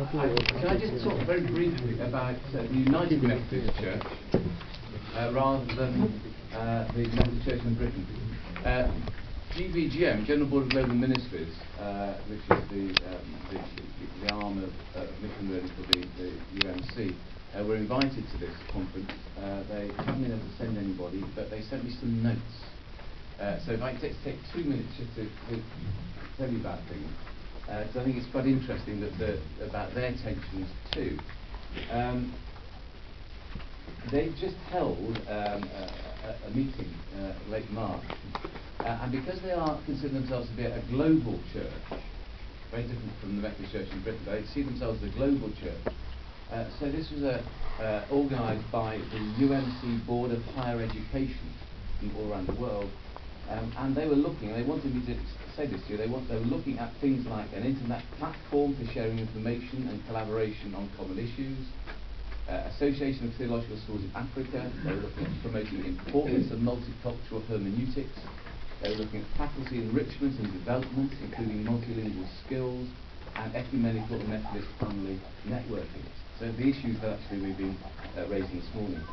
Can I just talk very briefly about the United Methodist Church rather than the Methodist Church in Britain? GBGM, General Board of Global Ministries, which is the arm of mission really for the UMC, were invited to this conference. They haven't been able to send anybody, but they sent me some notes. So if I take 2 minutes just to tell you about things, because I think it's quite interesting about their tensions too. They've just held a meeting late March, and because they consider themselves to be a global church, very different from the Methodist Church in Britain, they see themselves as a global church. So this was organised by the UMC Board of Higher Education all around the world, and they were looking, they wanted me to say this to you, they were looking at things like an internet platform for sharing information and collaboration on common issues, Association of Theological Schools in Africa. They were looking at promoting the importance of multicultural hermeneutics. They were looking at faculty enrichment and development, including multilingual skills and ecumenical Methodist family networking. So the issues that actually we've been raising this morning.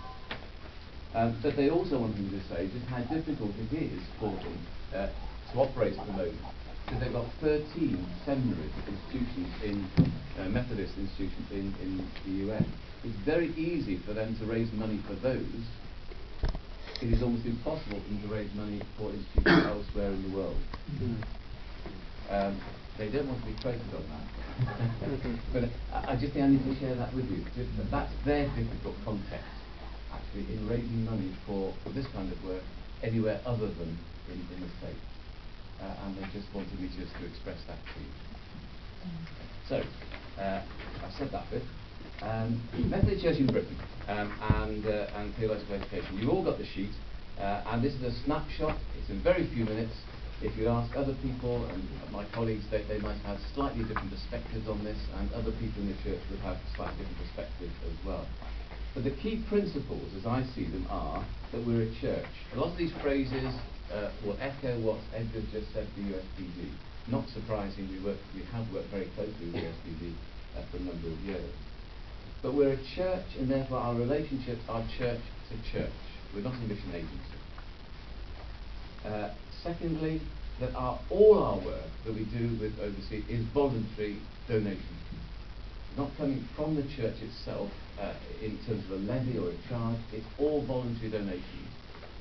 But they also wanted me to say just how difficult it is for them to operate at the moment, because they've got 13 seminary institutions Methodist institutions in the US. It's very easy for them to raise money for those. It is almost impossible for them to raise money for institutions elsewhere in the world. They don't want to be quoted on that. But I just think I need to share that with you. That's their difficult context, actually, in raising money for this kind of work anywhere other than in the States. And they just wanted me just to express that to you. So, I've said that bit. Methodist Church in Britain and theological education. You've all got the sheet, and this is a snapshot. It's in very few minutes. If you ask other people and my colleagues, they might have slightly different perspectives on this, and other people in the church would have slightly different perspectives as well. But the key principles, as I see them, are that we're a church. A lot of these phrases will echo what Edgar just said to USPD. Not surprising, we have worked very closely with USPD for a number of years. But we're a church, and therefore our relationships are church to church. We're not a mission agency. Secondly, that all our work that we do with overseas is voluntary donation. Not coming from the church itself in terms of a levy or a charge. It's all voluntary donations.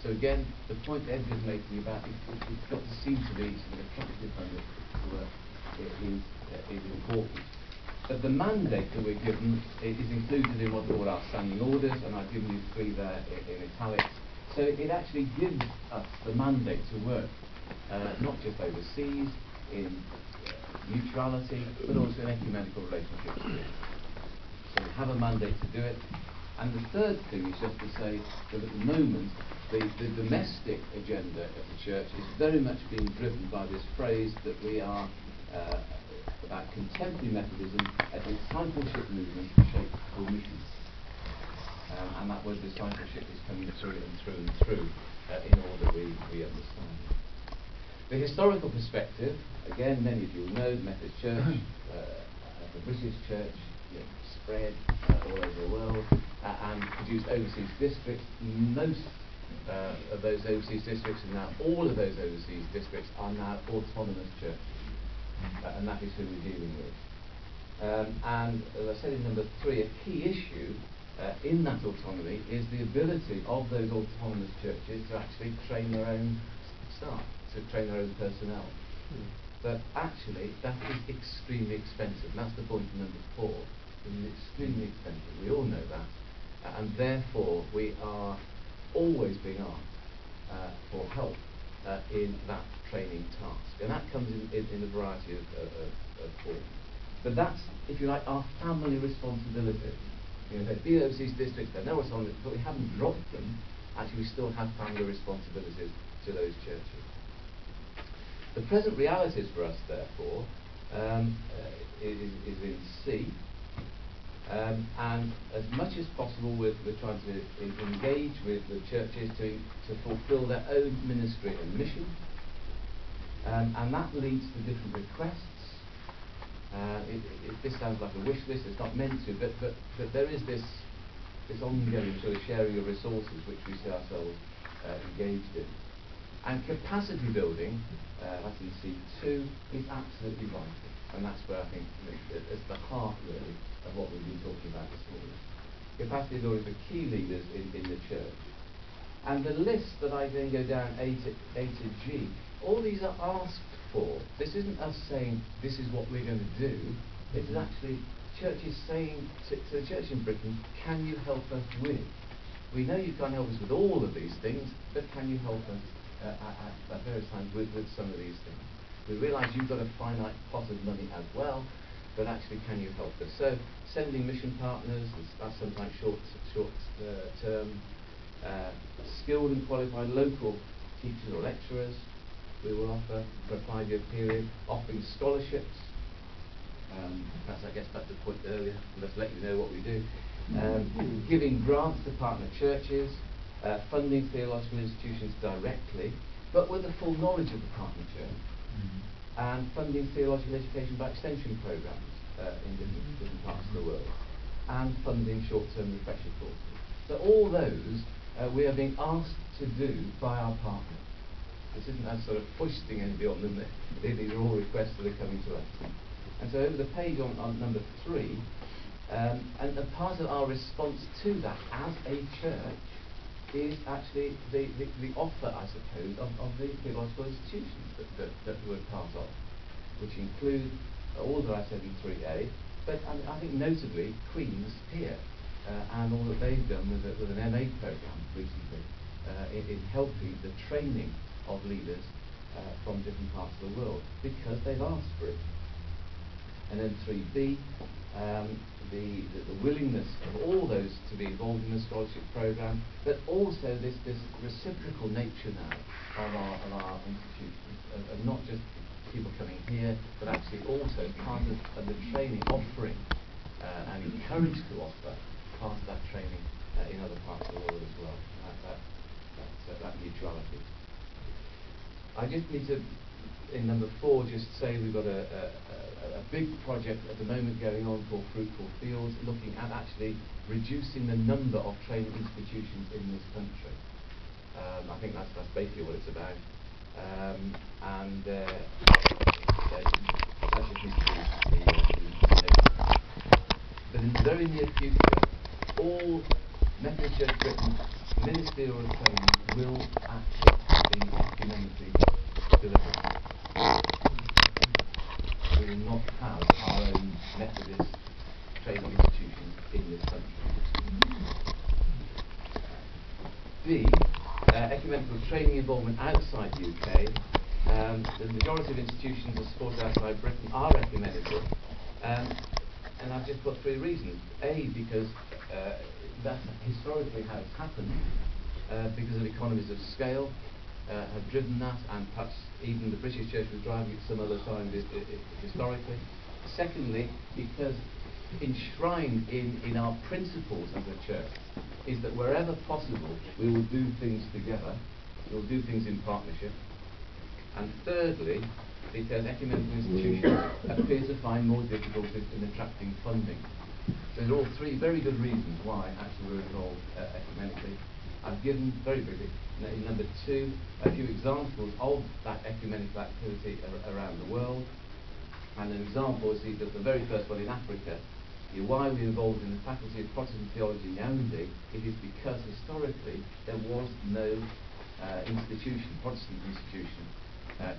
So again, the point Edgar's making about it's got to seem to be sort of attractive kind of work is important. But the mandate that we're given is included in what are called our standing orders, and I've given you 3 there in italics. So it actually gives us the mandate to work, not just overseas, in mutuality, but also in ecumenical relationships. So we have a mandate to do it. And the third thing is just to say that at the moment, the domestic agenda of the church is very much being driven by this phrase that we are about contemporary Methodism as a discipleship movement shaped for mission. And that word discipleship is coming through and through and through in all that we understand. The historical perspective, again, many of you will know, the Methodist Church, the British Church, spread all over the world and produced overseas districts. Most of those overseas districts, and now all of those overseas districts, are now autonomous churches. And that is who we're dealing with. And as I said in number 3, a key issue in that autonomy is the ability of those autonomous churches to actually train their own staff, to train their own personnel. But actually, that is extremely expensive. And that's the point in number 4. It is extremely expensive. We all know that. And therefore, we are always being asked for help in that training task. And that comes in a variety of forms. But that's, if you like, our family responsibility. There'd be overseas districts, they're no autonomy, but we haven't dropped them. Actually, we still have family responsibilities to those churches. The present realities for us, therefore, is in C. And as much as possible, we're trying to engage with the churches to fulfill their own ministry and mission. And that leads to different requests. This sounds like a wish list. It's not meant to, but there is this ongoing sort of sharing of resources which we see ourselves engaged in. And capacity building, that's in C2, is absolutely vital. And that's where I think it's the heart, really, of what we've been talking about this morning. Capacity building for key leaders in the church. And the list that I then go down A to G, all these are asked for. This isn't us saying, this is what we're going to do. This is actually churches saying to the church in Britain, can you help us with? We know you can't help us with all of these things, but can you help us at various times with some of these things? We realise you've got a finite pot of money as well, but actually can you help us? So sending mission partners, that's sometimes short term, skilled and qualified local teachers or lecturers we will offer for a 5-year period, offering scholarships. That's, I guess, back to the point earlier, let's let you know what we do. Giving grants to partner churches, funding theological institutions directly, but with the full knowledge of the partner church, and funding theological education by extension programs in different parts of the world, and funding short-term refresher courses. So all those we are being asked to do by our partners. This isn't us sort of foisting anybody on them. These are all requests that are coming to us. And so over the page on number 3, and a part of our response to that as a church is actually the offer, I suppose, of the theological institutions that we're part of, which include all that I said in 3A, but I think notably Queen's here, and all that they've done with an MA programme recently in helping the training of leaders from different parts of the world, because they've asked for it. And then 3B, the willingness of all those to be involved in the scholarship programme, but also this reciprocal nature now of our institutions, of not just people coming here, but actually also part of the training, offering and encouraged to offer part of that training in other parts of the world as well. That mutuality. I just need to, in number 4, just say we've got a big project at the moment going on called Fruitful Fields, looking at actually reducing the number of training institutions in this country. I think that's basically what it's about. And that just needs to be noted. But in the very near future, all Methodist Church Britain ministerial training will actually be ecumenically delivered. We will not have our own Methodist training institutions in this country. D, ecumenical training involvement outside the UK. The majority of institutions that are supported outside Britain are ecumenical. And I've just put 3 reasons. A, because that's historically how it's happened, because of economies of scale have driven that, and perhaps even the British Church was driving it some other times historically. Secondly, because enshrined in our principles as a church is that wherever possible we will do things together, we'll do things in partnership. And thirdly, because ecumenical institutions appear to find more difficulty in attracting funding. So there are all 3 very good reasons why actually we're involved ecumenically. I've given, very briefly, in number 2, a few examples of that ecumenical activity around the world. And an example is the very first one in Africa. Why we're involved in the Faculty of Protestant Theology in Yaoundé, it is because historically there was no Protestant institution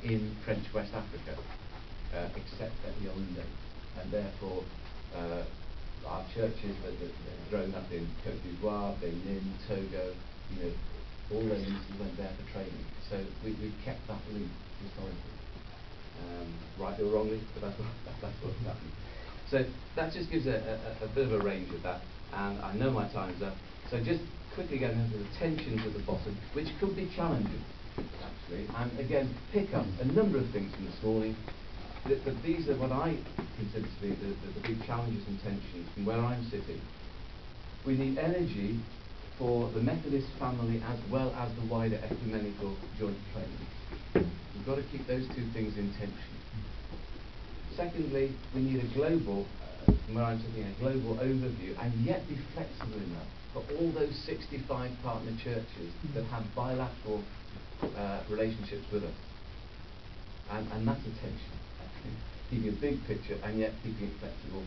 in French West Africa, except at Yaoundé. And therefore, our churches that have grown up in Côte d'Ivoire, Benin, Togo, all those institutions went there for training. So we've kept that link historically. Rightly or wrongly, but that's what's happened. So that just gives a bit of a range of that, and I know my time's up. So just quickly going into the tensions at the bottom, which could be challenging, actually, and again, pick up a number of things from this morning. But these are what I consider to be the big challenges and tensions from where I'm sitting. We need energy for the Methodist family as well as the wider ecumenical joint training. We've got to keep those 2 things in tension. secondly, we need a global, where I'm taking a global overview, and yet be flexible enough for all those 65 partner churches that have bilateral relationships with us. And that's a tension, actually. Keeping a big picture and yet keeping it flexible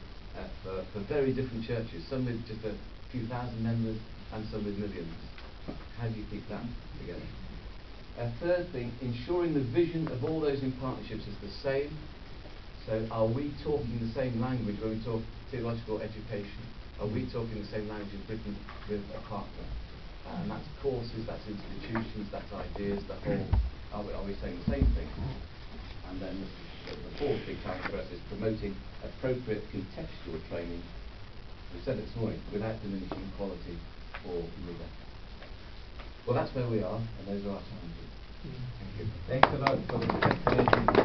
for very different churches, some with just a few thousand members and some with millions. How do you keep that together? Third thing, ensuring the vision of all those in partnerships is the same. So are we talking the same language when we talk theological education? Are we talking the same language as written with a partner? And that's courses, that's institutions, that's ideas, the whole, are we saying the same thing? And then the fourth big challenge for us is promoting appropriate contextual training, we said it this morning, without diminishing quality or rigour. Well, that's where we are, and those are our challenges. Thank you. Thanks a lot for the explanation.